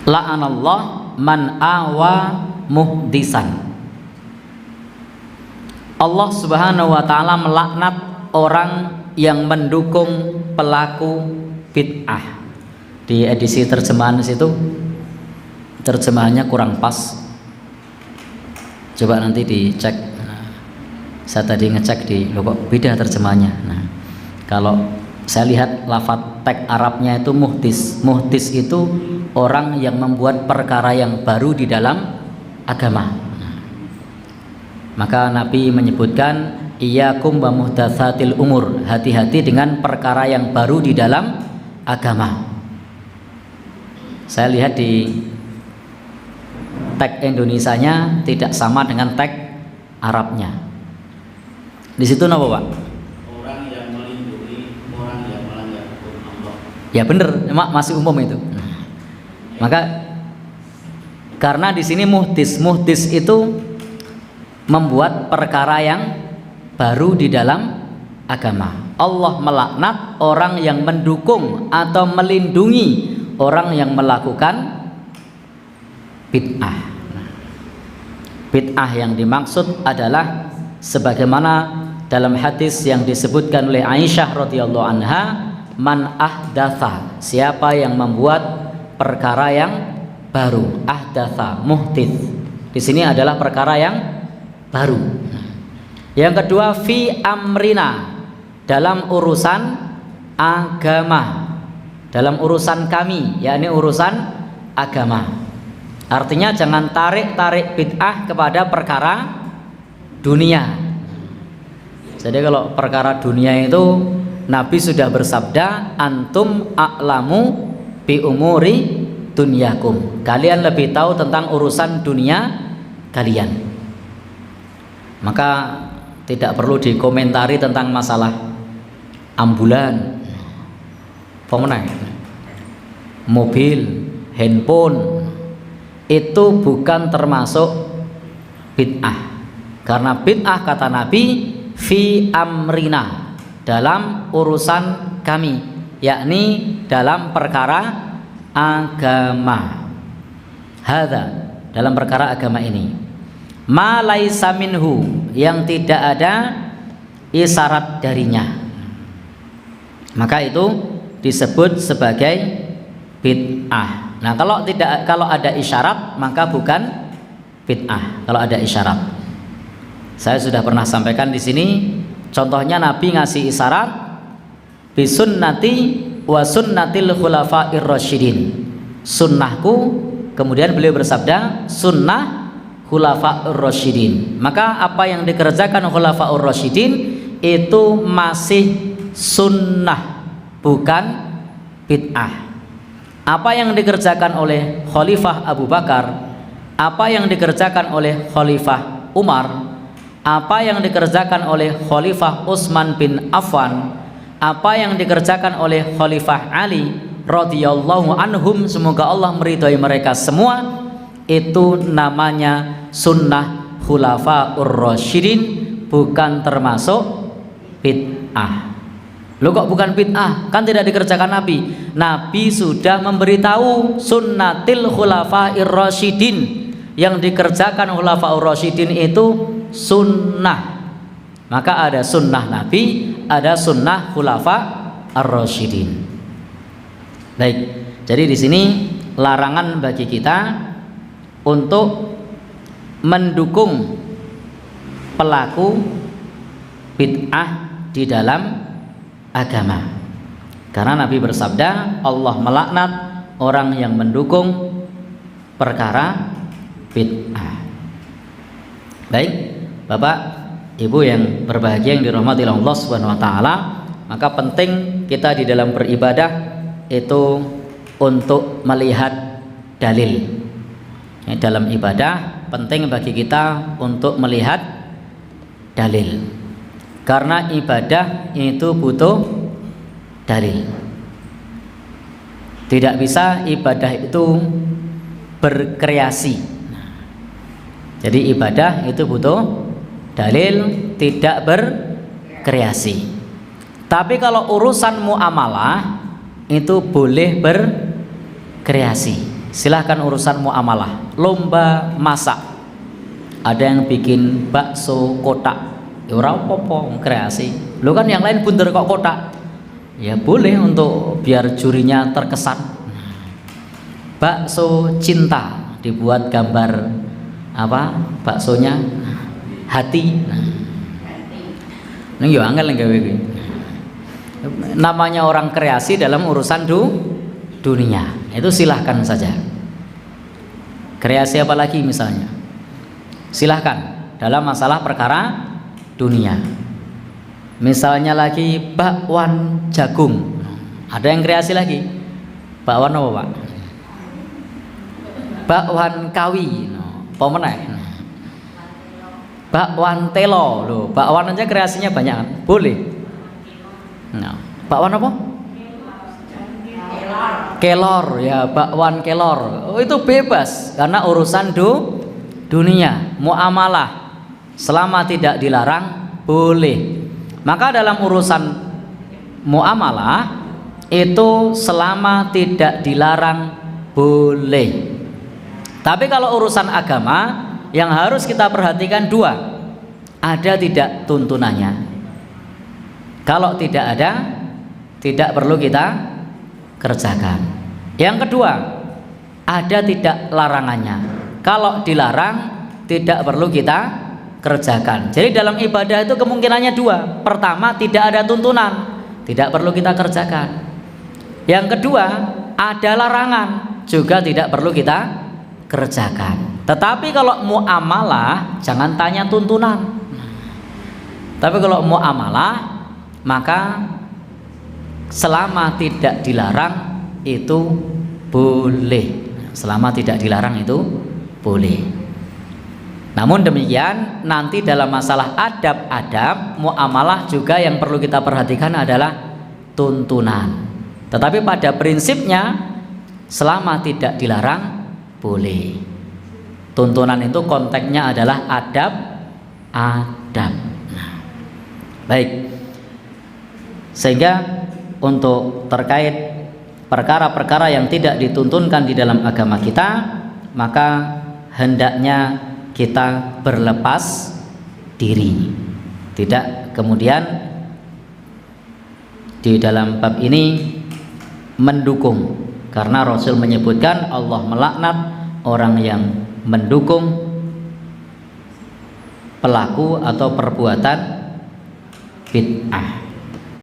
La'anallah man awa muhdisan. Allah Subhanahu wa taala melaknat orang yang mendukung pelaku bid'ah. Di edisi terjemahan situ terjemahannya kurang pas. Coba nanti dicek. Saya tadi ngecek di loh kok beda terjemahannya. Nah, kalau saya lihat lafadz teks Arabnya itu muhdis. Muhdis itu orang yang membuat perkara yang baru di dalam agama. Maka Nabi menyebutkan iyyakum wa muhdatsatil umur, hati-hati dengan perkara yang baru di dalam agama. Saya lihat di teks Indonesianya tidak sama dengan teks Arabnya. Di situ apa, Pak? Orang yang melindungi orang yang melanggar hukum Allah. Ya benar, masih umum itu. Maka karena di sini muhdis itu membuat perkara yang baru di dalam agama. Allah melaknat orang yang mendukung atau melindungi orang yang melakukan bid'ah. Bid'ah yang dimaksud adalah sebagaimana dalam hadis yang disebutkan oleh Aisyah radhiyallahu anha, man ahdatsa, siapa yang membuat perkara yang baru. Ahdatsa, muhdits. Di sini adalah perkara yang baru. Yang kedua, fi amrina, dalam urusan agama, dalam urusan kami, yakni urusan agama. Artinya jangan tarik bid'ah kepada perkara dunia. Jadi kalau perkara dunia itu Nabi sudah bersabda, antum a'lamu bi umuri dunyakum, kalian lebih tahu tentang urusan dunia kalian. Maka tidak perlu dikomentari tentang masalah ambulan, mobil, handphone. Itu bukan termasuk bid'ah. Karena bid'ah kata Nabi fi amrina, dalam urusan kami, yakni dalam perkara agama. Hadza, dalam perkara agama ini. Ma laisa minhu, yang tidak ada isyarat darinya, maka itu disebut sebagai bid'ah. Nah, kalau ada isyarat maka bukan bid'ah. Kalau ada isyarat, saya sudah pernah sampaikan di sini. Contohnya Nabi ngasih isyarat bisunnati wa sunnatil khulafa'ir rasyidin, sunnahku, kemudian beliau bersabda sunnah khulafa'ur rasyidin. Maka apa yang dikerjakan khulafa'ur rasyidin itu masih sunnah, bukan bid'ah. Apa yang dikerjakan oleh Khalifah Abu Bakar, apa yang dikerjakan oleh Khalifah Umar, apa yang dikerjakan oleh Khalifah Utsman bin Affan, apa yang dikerjakan oleh Khalifah Ali radhiyallahu anhum, semoga Allah meridhai mereka semua, itu namanya sunnah khulafaur rasyidin, bukan termasuk bid'ah. Loh kok bukan bid'ah? Kan tidak dikerjakan Nabi. Nabi sudah memberitahu sunnatil khulafair rasyidin, yang dikerjakan khulafaur rasyidin itu sunnah. Maka ada sunnah Nabi, ada sunnah khulafa ar-rasyidin. Baik, jadi di sini larangan bagi kita untuk mendukung pelaku bid'ah di dalam agama. Karena Nabi bersabda, Allah melaknat orang yang mendukung perkara bid'ah. Baik, Bapak, Ibu yang berbahagia yang dirahmati Allah Subhanahu wa taala, maka penting kita di dalam beribadah itu untuk melihat dalil. Dalam ibadah penting bagi kita untuk melihat dalil, karena ibadah itu butuh dalil. Tidak bisa ibadah itu berkreasi. Jadi ibadah itu butuh dalil, tidak berkreasi. Tapi kalau urusan muamalah itu boleh berkreasi. silahkan urusan muamalah. Lomba masak, ada yang bikin bakso kotak, ya ora apa-apa, kreasi. Lo kan yang lain bunder kok kotak, ya boleh untuk biar jurinya terkesan. Bakso cinta, dibuat gambar apa baksonya, hati. Nah, yo angel gawe iki. Namanya orang kreasi dalam urusan dunia, itu silahkan saja. Kreasi apa lagi misalnya, silahkan dalam masalah perkara dunia. Misalnya lagi bakwan jagung, ada yang kreasi lagi. Bakwan apa Pak? Bakwan kawi, pemenang. Bakwan telo, loh, bakwan aja kreasinya banyak kan? Boleh. Nah, bakwan apa? Kelor, ya bakwan kelor. Oh, itu bebas karena urusan dunia, muamalah. Selama tidak dilarang boleh. Maka dalam urusan muamalah itu selama tidak dilarang boleh. Tapi kalau urusan agama yang harus kita perhatikan dua, ada tidak tuntunannya. Kalau tidak ada, tidak perlu kita kerjakan. Yang kedua, ada tidak larangannya. Kalau dilarang, tidak perlu kita kerjakan. Jadi dalam ibadah itu kemungkinannya dua. Pertama, tidak ada tuntunan, tidak perlu kita kerjakan. Yang kedua, ada larangan, juga tidak perlu kita kerjakan. Tetapi kalau muamalah jangan tanya tuntunan. Tapi kalau muamalah maka selama tidak dilarang itu boleh. Selama tidak dilarang itu boleh. Namun demikian nanti dalam masalah adab-adab muamalah juga yang perlu kita perhatikan adalah tuntunan. Tetapi pada prinsipnya selama tidak dilarang boleh. Tuntunan itu konteksnya adalah adab-adab. Nah, baik. Sehingga untuk terkait perkara-perkara yang tidak dituntunkan di dalam agama kita, maka hendaknya kita berlepas diri. Tidak kemudian di dalam bab ini mendukung, karena Rasul menyebutkan Allah melaknat orang yang mendukung pelaku atau perbuatan bid'ah.